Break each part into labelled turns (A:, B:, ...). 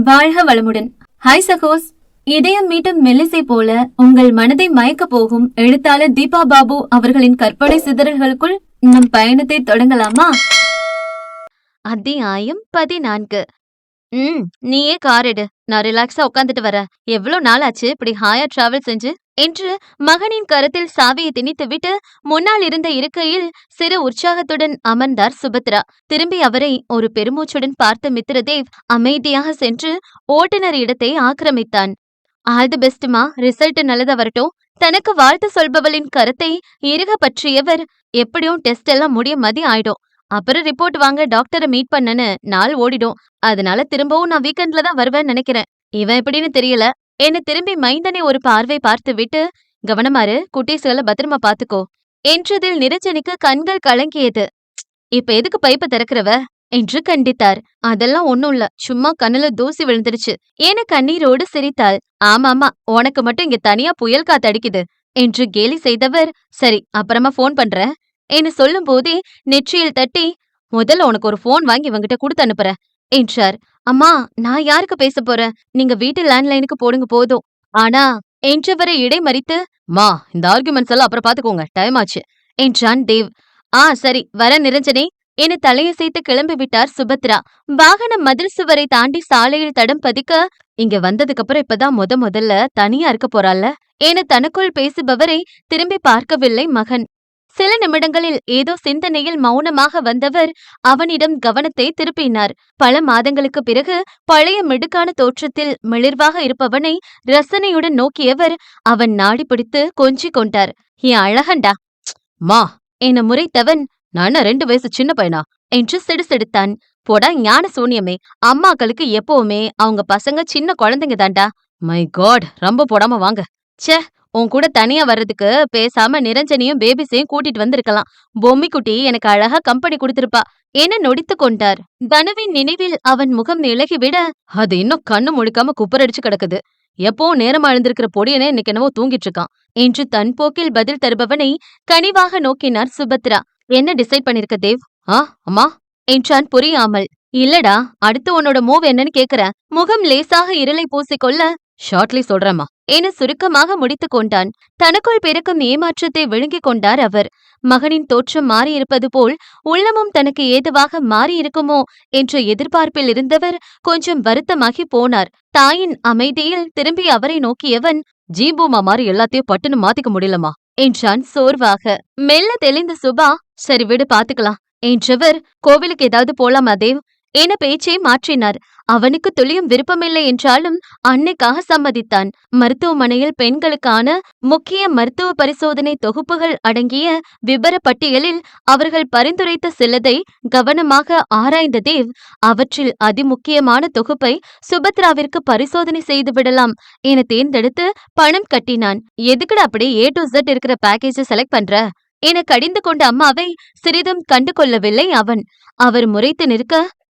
A: வாழ்க வளமுடன். ஹாய் சகோஸ். இதயம் மீட்டும் மெல்லிசை போல உங்கள் மனதை மயக்க போகும் எழுத்தாளர் தீபா பாபு அவர்களின் கற்பனை சிதறல்களுக்குள் நம் பயணத்தை தொடங்கலாமா?
B: அத்தியாயம் 14. நீயே கார் எடு, நான் ரிலாக்ஸா உட்காந்துட்டு வரேன். எவ்வளவு நாள் ஆச்சு இப்படி ஹாயா டிராவல் செஞ்சு என்று மகனின் கரத்தில் சாவியை திணித்துவிட்டு முன்னால் இருந்த இருக்கையில் சிறு உற்சாகத்துடன் அமர்ந்தார் சுபத்ரா. திரும்பி அவரை ஒரு பெருமூச்சுடன் பார்த்த மித்ரதேவ் அமைதியாக சென்று ஓட்டுநர் இடத்தை ஆக்கிரமித்தான். ஆல் தி பெஸ்ட்மா, ரிசல்ட் நல்லதா வரட்டும். தனக்கு வாழ்த்து சொல்பவளின் கரத்தை இறுக பற்றியவர், எப்படியும் டெஸ்ட் எல்லாம் முடிய மதியம் ஆயிடும், அப்புறம் ரிப்போர்ட் வாங்க டாக்டரை மீட் பண்ணனு நாள் ஓடிடும். அதனால திரும்பவும் நான் வீக்கெண்ட்ல தான் வருவேன்னு நினைக்கிறேன். இவன் எப்படின்னு தெரியல. என்ன திரும்பி மைந்தனை ஒரு பார்வை பார்த்து விட்டு, கவனமாரு, குட்டீஸ்களை பத்திரமா பாத்துக்கோ என்றதில் நிரஞ்சனிக்கு கண்கள் கலங்கியது. இப்ப எதுக்கு பைப்பை திறக்கிறவ என்று கண்டித்தார். அதெல்லாம் ஒண்ணும் இல்ல, சும்மா கண்ணுல தூசி விழுந்துருச்சு என கண்ணீரோடு சிரித்தாள். ஆமாமா, உனக்கு மட்டும் இங்க தனியா புயல் காத்து அடிக்குது என்று கேலி செய்தவர், சரி அப்புறமா போன் பண்றேன் என்று சொல்லும் போதே நெற்றியில் தட்டி, முதல்ல உனக்கு ஒரு போன் வாங்கி இவங்கிட்ட கொடுத்து அனுப்புறேன் என்றார். அம்மா, நான் யாருக்கு பேச போறேன், நீங்க வீட்டு லேண்ட்லைனுக்கு போடுங்க போதும். ஆனா என்றவரை இடைமறித்து, மா இந்த ஆர்குமெண்ட்ஸ் எல்லாம் அப்புறம் பாத்துக்கோங்க, டைம் ஆச்சு என்றான் தேவ். சரி வர நிரஞ்சனே என தலையசைத்து கிளம்பி விட்டார் சுபத்ரா. வாகனம் மதில் சுவரை தாண்டி சாலையில் தடம் பதிக்க, இங்க வந்ததுக்கு அப்புறம் இப்பதான் முதல்ல தனியா இருக்க போறாள்ல என தனக்குள் பேசுபவரை திரும்பி பார்க்கவில்லை மகன். சில நிமிடங்களில் ஏதோ சிந்தனையில் மௌனமாக வந்தவர் அவனிடம் கவனத்தை திருப்பினார். பல மாதங்களுக்கு பிறகு பழைய மிடுக்கான தோற்றத்தில் மிளிர்வாக இருப்பவனை ரசனையுடன் நோக்கியவர் அவன் நாடி பிடித்து கொஞ்சிக் கொண்டார். என் அழகண்டா மா என முறைத்தவன், நான 2 வயசு சின்ன பையனா என்று சிடுசிடுத்தான். போடா ஞான சூன்யமே, அம்மாக்களுக்கு எப்பவுமே அவங்க பசங்க சின்ன குழந்தைங்க தாண்டா. மை காட், ரொம்ப போடாம வாங்க. ச்சே, உன் கூட தனியா வர்றதுக்கு பேசாம நிரஞ்சனியும் பேபிஸையும் கூட்டிட்டு வந்திருக்கலாம். பொம்மிக்குட்டி எனக்கு அழகா கம்பெனி கொடுத்திருப்பா என நொடித்து கொண்டார். தனுவின் நினைவில் அவன் முகம் இழகிவிட, அது இன்னும் கண்ணு முழிக்காம குப்பரடிச்சு கிடக்குது. எப்பவும் நேரமா எழுந்திருக்கிற பொடியனே இன்னைக்கு என்னவோ தூங்கிட்டு இருக்கான் என்று தன் போக்கில் பதில் தருபவனை கனிவாக நோக்கினார் சுபத்ரா. என்ன டிசைட் பண்ணிருக்க தேவ்? அம்மா என்றான் புரியாமல். இல்லடா, அடுத்து உன்னோட மூவ் என்னன்னு கேக்குறேன். முகம் லேசாக இருளை பூசிக்கொள்ள, ஷார்ட்லி சொல்றேம்மா என சுருக்கமாக முடித்து கொண்டான். தனக்குள் பிறக்கும் ஏமாற்றத்தை விழுங்கிக் கொண்டார் அவர். மகனின் தோற்றம் மாறியிருப்பது போல் உள்ளமும் தனக்கு ஏதுவாக மாறியிருக்குமோ என்ற எதிர்பார்ப்பில் இருந்தவர் கொஞ்சம் வருத்தமாகி போனார். தாயின் அமைதியில் திரும்பி அவரை நோக்கியவன், ஜீபூமா மாதிரி எல்லாத்தையும் பட்டுன்னு மாத்திக்க முடியலமா என்றான் சோர்வாக. மெல்ல தெளிந்த சுபா, சரி விடு பாத்துக்கலாம் என்றவர், கோவிலுக்கு ஏதாவது போலாமா தேவ் என பேச்சை மாற்றினார். அவனுக்கு துளியும் விருப்பமில்லை என்றாலும் அன்னைக்காக சம்மதித்தான். மருத்துவமனையில் பெண்களுக்கான முக்கிய மருத்துவ பரிசோதனை தொகுப்புகள் அடங்கிய விபர பட்டியலில் அவர்கள் பரிந்துரைத்த சிலதை கவனமாக ஆராய்ந்த தேவ், அவற்றில் அதிமுக்கியமான தொகுப்பை சுபத்ராவிற்கு பரிசோதனை செய்து விடலாம் என தேர்ந்தெடுத்து பணம் கட்டினான். எதுக்குடா அப்படி A to Z இருக்கிற பேக்கேஜை செலக்ட் பண்ற என கடிந்து கொண்ட அம்மாவை சிறிதும் கண்டு கொள்ளவில்லை அவன். அவர் முறைத்து நிற்க,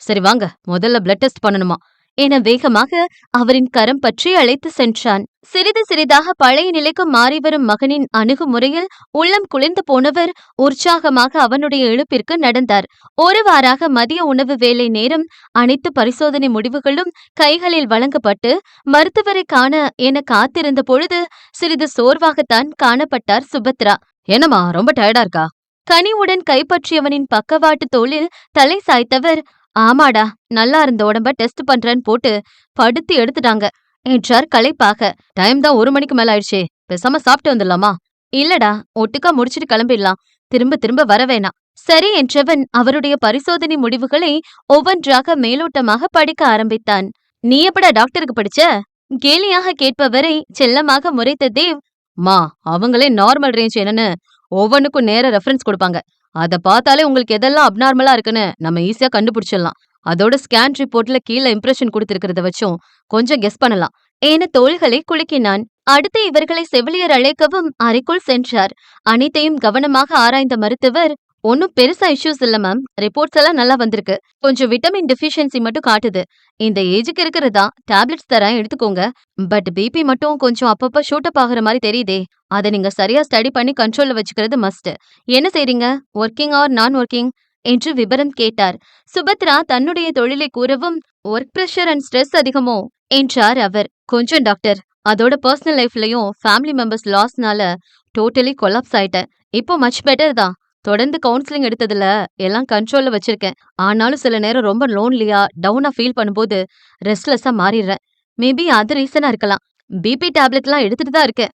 B: சரி வாங்க முதல்ல பிளட் டெஸ்ட் பண்ணணுமா என வேகமாக அவரின் கரம் பற்றி அழைத்து சென்றான். சிறிது சிறிதாக பழைய நிலைக்கு மாறிவரும் மகனின் அணுகுமுறையில் உள்ளம் குளிர்ந்து போனவர் உற்சாகமாக அவனுடைய எழுப்பிற்கு நடந்தார். ஒருவாறாக மதிய உணவு வேலை நேரம் அனைத்து பரிசோதனை முடிவுகளும் கைகளில் வழங்கப்பட்டு மருத்துவரை காண என காத்திருந்த பொழுது சிறிது சோர்வாகத்தான் காணப்பட்டார் சுபத்ரா. என்னம்மா, ரொம்ப டயர்டா இருக்கா? கனிவுடன் கைப்பற்றியவனின் பக்கவாட்டு தோளில் தலை சாய்த்தவர், ஆமாடா, நல்லா இருந்த உடம்ப டெஸ்ட் பண்றேன்னு போட்டு படுத்து எடுத்துட்டாங்க என்றார் களைப்பாக. டைம் தான் 1 மணிக்கு மேல ஆயிடுச்சே, பேசாம சாப்பிட்டு வந்துடலாமா? இல்லடா, ஒட்டுக்கா முடிச்சிட்டு கிளம்பிடலாம், திரும்ப திரும்ப வரவேணா. சரி என்றவன் அவருடைய பரிசோதனை முடிவுகளை ஒவ்வொன்றாக மேலோட்டமாக படிக்க ஆரம்பித்தான். நீ எப்படா டாக்டருக்கு படிச்ச கேலியாக கேட்பவரை செல்லமாக முறைத்த தேவ், மா அவங்களே நார்மல் ரேஞ்ச் என்னன்னு ஒவ்வொன்னுக்கும் நேர ரெஃபரன்ஸ் கொடுப்பாங்க. அத பார்த்தாலே உங்களுக்கு எதெல்லாம் அப்நார்மலா இருக்குன்னு நம்ம ஈஸியா கண்டுபிடிச்சிடலாம். அதோட ஸ்கேன் ரிப்போர்ட்ல கீழே இம்ப்ரெஷன் கொடுத்திருக்கிறத வச்சும் கொஞ்சம் கெஸ் பண்ணலாம் என தோள்களை குலுக்கினான். அடுத்து இவர்களை செவிலியர் அழைக்கவும் அறைக்குள் சென்றார். அனைத்தையும் கவனமாக ஆராய்ந்த மருத்துவர், ஒன்னும் பெருசா இஷ்யூஸ் இல்ல மேம், ரிப்போர்ட்ஸ் எல்லாம் நல்லா வந்திருக்கு, கொஞ்சம் விட்டமின் டெஃபிஷியன்சி மட்டும் காட்டுது. இந்த ஏஜுக்கு இருக்கிறதா, டேப்லெட்ஸ் தரேன் எடுத்துக்கோங்க. பட் பிபி மட்டும் கொஞ்சம் அப்பப்ப ஷூட் அப் ஆகுற மாதிரி தெரியுதே, அதை நீங்க சரியா ஸ்டடி பண்ணி கண்ட்ரோல்ல வச்சுக்கிறது மஸ்ட். என்ன செய்றீங்க, ஒர்க்கிங் ஆர் நான் ஒர்க்கிங் என்று விபரம் கேட்டார். சுபத்ரா தன்னுடைய தொழிலை கூறவும், ஒர்க் பிரஷர் அண்ட் ஸ்ட்ரெஸ் அதிகமோ என்றார் அவர். கொஞ்சம் டாக்டர். அதோட பர்சனல் லைஃப்லயும் ஃபேமிலி மெம்பர்ஸ் லாஸ்னால டோட்டலி கொலாப்ஸ் ஆயிட்டேன். இப்போ மச் பெட்டர் தான். தொடர்ந்து கவுன்சிலிங் எடுத்ததுல எல்லாம் கண்ட்ரோல்ல வச்சிருக்கேன். ஆனாலும் சில நேரம் ரொம்ப லோன்லியா டவுனா ஃபீல் பண்ணும்போது ரெஸ்ட்லெஸ்ஸா மாறிடுறேன். மேபி அது ரீசனா இருக்கலாம். பிபி டேப்லெட்லாம் எடுத்துட்டு தான் இருக்கேன்.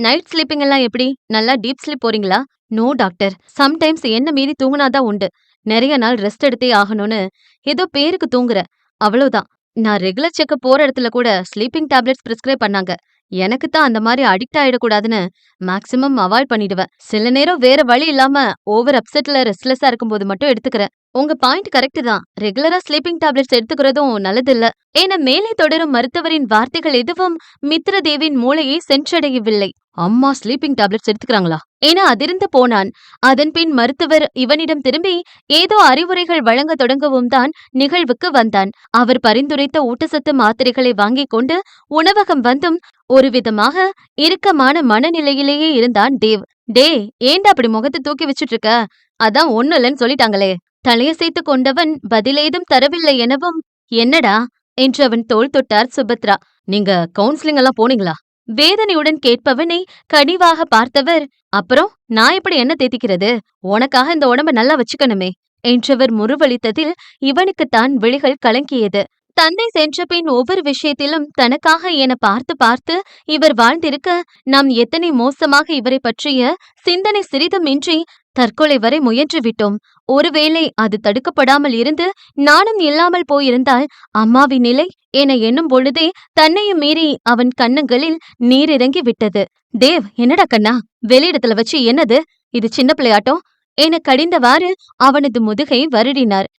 B: நைட் ஸ்லீப்பிங் எல்லாம் எப்படி? நல்லா டீப் ஸ்லீப் போறீங்களா? No doctor. சம்டைம்ஸ் என்ன மீறி தூங்குனாதான் உண்டு. நிறைய நாள் ரெஸ்ட் எடுத்தே ஆகணும்னு ஏதோ பேருக்கு தூங்குறேன். அவ்வளவுதான். நான் ரெகுலர் செக்கப் போற இடத்துல கூட ஸ்லீப்பிங் டேப்லெட்ஸ் பிரிஸ்கிரைப் பண்ணாங்க. எனக்கு தான் அந்த மாதிரி அடிக்ட் ஆயிடக்கூடாதுன்னு மேக்ஸிமம் அவாய்ட் பண்ணிடுவேன். சில நேரம் வேற வழி இல்லாம ஓவர் அப்செட்ல ரெஸ்ட்லெஸ்ஸா இருக்கும்போது மட்டும் எடுத்துக்கிறேன். உங்க பாயிண்ட் கரெக்ட் தான். ரெகுலரா ஸ்லீப்பிங் டேப்லெட்ஸ் எடுத்துக்கிறதும் நல்லதில்ல. என மேலே தொடரும் மருத்துவரின் வார்த்தைகள் எதுவும் மித்ரதேவின் மூளையை சென்றடையவில்லை. அம்மா ஸ்லீப்பிங் டேப்லெட்ஸ் எடுத்துக்கிறாங்களா என அதிர்ந்து போனான். அதன் பின் மருத்துவர் இவனிடம் திரும்பி ஏதோ அறிவுரைகள் வழங்க தொடங்கவும் தான் நிகழ்வுக்கு வந்தான். அவர் பரிந்துரைத்த ஊட்டச்சத்து மாத்திரைகளை வாங்கிக் கொண்டு உணவகம் வந்தும் ஒரு விதமாக இறுக்கமான மனநிலையிலேயே இருந்தான் தேவ். டே, ஏண்டா அப்படி முகத்தை தூக்கி வச்சுட்டு இருக்க? அதான் ஒண்ணு இல்லைன்னு சொல்லிட்டாங்களே. தலையசைத்து கொண்டவன் பதிலேதும் தரவில்லை எனவும், என்னடா என்று அவன் தோள் தொட்டார் சுபத்ரா. நீங்க கவுன்சிலிங் எல்லாம் போனீங்களா? வேதனையுடன் கேட்பவனை கனிவாக பார்த்தவர், அப்புறம் நான் எப்படி என்ன தேத்திக்கிறது? உனக்காக இந்த உடம்ப நல்லா வச்சுக்கணுமே என்றவர் முறுவலித்ததில் இவனுக்குத்தான் விழிகள் கலங்கியது. தந்தை சென்ற பின் ஒவ்வொரு விஷயத்திலும் தனக்காக என பார்த்து பார்த்து இவர் வாழ்ந்திருக்க, நாம் எத்தனை மோசமாக இவரை பற்றிய சிந்தனை சிறிதுமின்றி தற்கொலை வரை முயன்று விட்டோம். ஒருவேளை அது தடுக்கப்படாமல் இருந்து நானும் இல்லாமல் போயிருந்தால் அம்மாவின் நிலை என எண்ணும் பொழுதே தன்னையும் மீறி அவன் கண்ணங்களில் நீரிறங்கி விட்டது. தேவ், என்னடா கண்ணா, வெளியிடத்துல வச்சு என்னது இது, சின்ன பிள்ளையாட்டம் என கடிந்தவாறு அவனது முதுகை வருடினார்.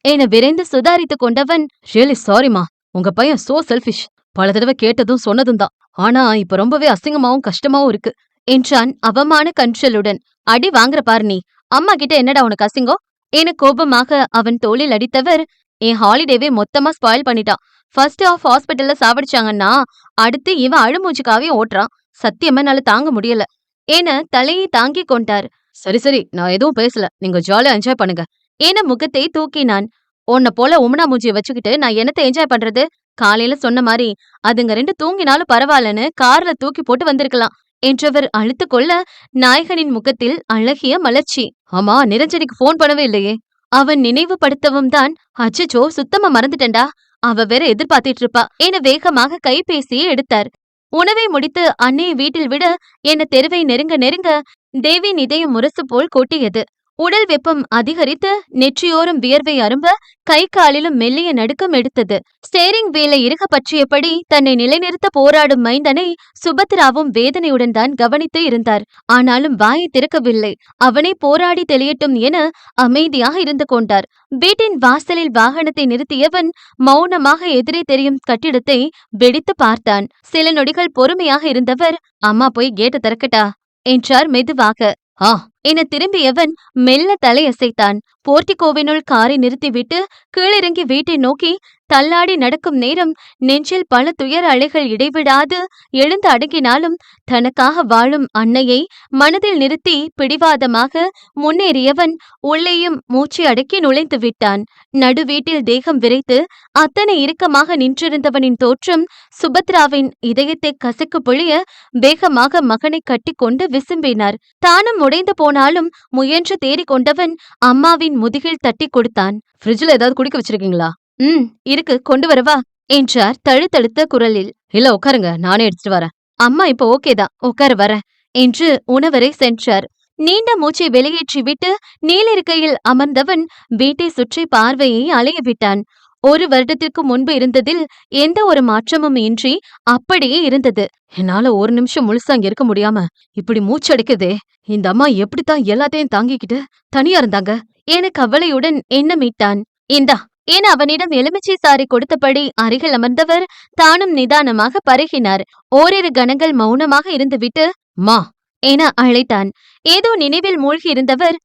B: என விரைந்து சுதாரித்து கொண்டவன், ரியலி சாரிமா, உங்க பையன் சோ செல்ஃபிஷ். பல தடவை கேட்டதும் சொன்னதும் தான். ஆனா இப்ப ரொம்பவே அசிங்கமாவும் கஷ்டமாவும் இருக்கு என்றான் அவமான கன்றலுடன். அடி வாங்குற பாரு நீ. அம்மா கிட்ட என்னடா உனக்கு அசிங்கம் என கோபமாக அவன் தோளில் அடித்தவர், என் ஹாலிடேவே மொத்தமா ஸ்பாயில் பண்ணிட்டான். ஃபர்ஸ்ட் ஆஃப் ஹாஸ்பிட்டல்ல சாவடிச்சாங்கன்னா அடுத்து இவன் அழுமூச்சுக்காவே ஓட்டுறான். சத்தியமா என்னால தாங்க முடியல என தலையை தாங்கிக் கொண்டார். சரி சரி, நான் எதுவும் பேசல, நீங்க ஜாலியா என்ஜாய் பண்ணுங்க என முகத்தை தூக்கினான். உன்னை போல உமனா மூஞ்சிய வச்சுக்கிட்டு நான் என்னத்தை என்ஜாய் பண்றது? காலையில சொன்ன மாதிரி அதுங்க ரெண்டு தூங்கினாலும் பரவாயில்லன்னு கார்ல தூக்கி போட்டு வந்திருக்கலாம் என்றவர் அழுத்து கொள்ள, நாயகனின் முகத்தில் அழகிய மலர்ச்சி. ஆமா, நிரஞ்சனிக்கு போன் பண்ணவே இல்லையே. அவன் நினைவுபடுத்தவும் தான், அச்சச்சோ சுத்தமா மறந்துட்டேன்டா, அவ வேற எதிர்பார்த்திட்டு இருப்பா என வேகமாக கைபேசியை எடுத்தார். உணவை முடித்து அன்னையை வீட்டில் விட என தெருவை நெருங்க நெருங்க தேவின் இதயம் முரசு போல் கொட்டியது. உடல் வெப்பம் அதிகரித்து நெற்றியோரம் வியர்வை அரும்ப கை காலிலும் மெல்லிய நடுக்கம் எடுத்தது. ஸ்டேரிங் வீலை இறுக பற்றியபடி தன்னை நிலைநிறுத்த போராடும் மைந்தனை சுபத்ராவும் வேதனையுடன் தான் கவனித்து இருந்தார். ஆனாலும் வாயை திறக்கவில்லை. அவனை போராடி தெளியட்டும் என அமைதியாக இருந்து கொண்டார். வீட்டின் வாசலில் வாகனத்தை நிறுத்தியவன் மௌனமாக எதிரே தெரியும் கட்டிடத்தை வெடித்து பார்த்தான். சில நொடிகள் பொறுமையாக இருந்தவர், அம்மா போய் கேட்டு திறக்கட்டா என்றார் மெதுவாக. ஆ என திரும்பியவன் மெல்ல தலையசைத்தான். போர்ட்டிகோவினுள் காரை நிறுத்திவிட்டு கீழிறங்கி வீட்டை நோக்கி தள்ளாடி நடக்கும் நேரம் நெஞ்சில் பல துயர அலைகள் இடைவிடாது எழுந்து அடங்கினாலும் தனக்காக வாழும் அன்னையை மனதில் நிறுத்தி பிடிவாதமாக முன்னேறியவன் உள்ளேயும் மூச்சு அடக்கி நுழைந்து விட்டான். நடு வீட்டில் தேகம் விரைத்து அத்தனை இறுக்கமாக நின்றிருந்தவனின் தோற்றம் சுபத்ராவின் இதயத்தை கசக்கு பொழிய வேகமாக மகனை கட்டிக்கொண்டு விசும்பினார். தானும் உடைந்து போனாலும் முயன்று தேறிக் கொண்டவன் அம்மாவின் முதுகில் தட்டி கொடுத்தான். ஃப்ரிட்ஜ்ல ஏதாவது குடிக்க வச்சிருக்கீங்களா? இருக்கு, கொண்டு வரவா என்றார் தழுத்தழுத்த குரலில். இல்ல உட்காருங்க, நானே எடுத்துட்டு வரேன். அம்மா இப்ப ஓகேதான், உட்கார வர என்று உணவரை சென்றார். நீண்ட மூச்சை வெளியேற்றிவிட்டு நீலிருக்கையில் அமர்ந்தவன் வீட்டை சுற்றி பார்வையை அலைய விட்டான். 1 வருடத்திற்கு முன்பு இருந்ததில் எந்த ஒரு மாற்றமும் இன்றி அப்படியே இருந்தது. என்னால ஒரு நிமிஷம் முழுசா அங்க இருக்க முடியாம இப்படி மூச்சடிக்குதே. இந்த அம்மா எப்படித்தான் எல்லாத்தையும் தாங்கிக்கிட்டு தனியா இருந்தாங்க என கவலையுடன் எண்ணமிட்டான். இந்தா என அவனிடம் எலுமிச்சை சாறை கொடுத்தபடி அருகில் அமர்ந்தவர் தானும் நிதானமாக பருகினார். ஓரிரு கணங்கள் மௌனமாக இருந்துவிட்டு, மா என அழைத்தான். ஏதோ நினைவில் மூழ்கி இருந்தவர்,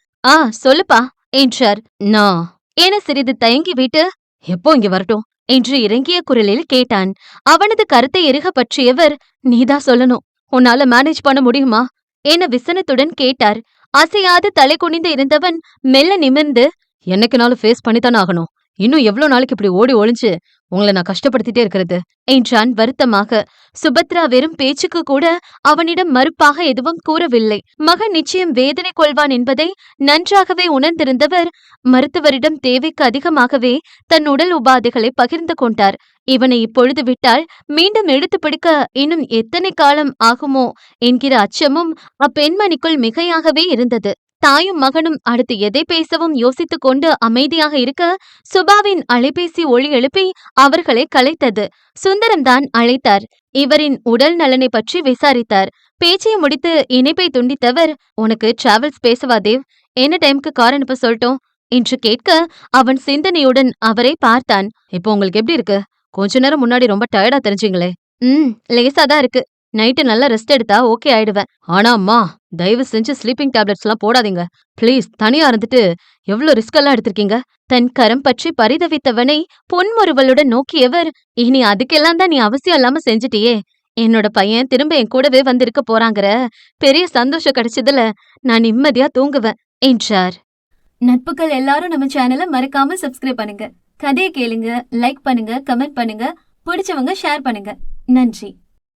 B: சொல்லுப்பா என்றார். நான் என சிறிது தயங்கிவிட்டு, எப்போ இங்க வரட்டும் என்று இறங்கிய குரலில் கேட்டான். அவனது கருத்தை இறுக பற்றியவர், நீதான் சொல்லணும், உன்னால மேனேஜ் பண்ண முடியுமா என விசனத்துடன் கேட்டார். அசையாது தலை குனிந்து இருந்தவன் மெல்ல நிமிர்ந்து, என்னைக்குனாலும் ஃபேஸ் பண்ணித்தானே ஆகணும். இன்னும் எவ்வளவு நாளைக்கு இப்படி ஓடி ஒளிஞ்சு உங்களை நான் கஷ்டப்படுத்திட்டே இருக்கிறது என்றான் வருத்தமாக. சுபத்ரா வெறும் பேச்சுக்கு கூட அவனிடம் மறுப்பாக எதுவும் கூறவில்லை. மகன் நிச்சயம் வேதனை கொள்வான் என்பதை நன்றாகவே உணர்ந்திருந்தவர் மருத்துவரிடம் தேவைக்கு அதிகமாகவே தன் உடல் உபாதைகளை பகிர்ந்து கொண்டார். இவனை இப்பொழுது விட்டால் மீண்டும் எடுத்து பிடிக்க இன்னும் எத்தனை காலம் ஆகுமோ என்கிற அச்சமும் அப்பெண்மணிக்குள் மிகையாகவே இருந்தது. தாயும் மகனும் அடுத்து எதை பேசவும் யோசித்துக் கொண்டு அமைதியாக இருக்க சுபாவின் அலைபேசி ஒலி எழுப்பி அவர்களை கலைத்தது. சுந்தரம்தான் அழைத்தார். இவரின் உடல் நலனை பற்றி விசாரித்தார். பேச்சை முடித்து இணைப்பை துண்டித்தவர், உனக்கு டிராவல்ஸ் பேசவா தேவ்? என்ன டைமுக்கு கார் அனுப்ப சொல்லட்டும் என்று கேட்க அவன் சிந்தனையுடன் அவரை பார்த்தான். இப்போ உங்களுக்கு எப்படி இருக்கு? கொஞ்ச நேரம் முன்னாடி ரொம்ப டயர்டா தெரிஞ்சீங்களே. லேசாதான் இருக்கு. நைட்டு நல்லா ரெஸ்ட் எடுத்தா ஓகே ஆயிடுவேன். ஆனா அம்மா, தயவு செஞ்சு ஸ்லீப்பிங் டேப்லெட்ஸ் எல்லாம் போடாதீங்க பிளீஸ். தனியா இருந்துட்டு எவ்வளவு ரிஸ்க் எல்லாம் எடுத்திருக்கீங்க. தன் கரம் பற்றி பரிதவித்தவனை பொன்முறுவலுடன் நோக்கியவர், இனி அதுக்கெல்லாம் தான் நீ அவசியம் இல்லாம செஞ்சிட்டியே. என்னோட பையன் திரும்ப என் கூடவே வந்திருக்க போறாங்கிற பெரிய சந்தோஷம் கிடைச்சதுல நான் நிம்மதியா தூங்குவேன் என்றார்.
A: நட்புகள் எல்லாரும் நம்ம சேனலை மறக்காம சப்ஸ்கிரைப் பண்ணுங்க. கதையை கேளுங்க, லைக் பண்ணுங்க, கமெண்ட் பண்ணுங்க, பிடிச்சவங்க ஷேர் பண்ணுங்க. நன்றி.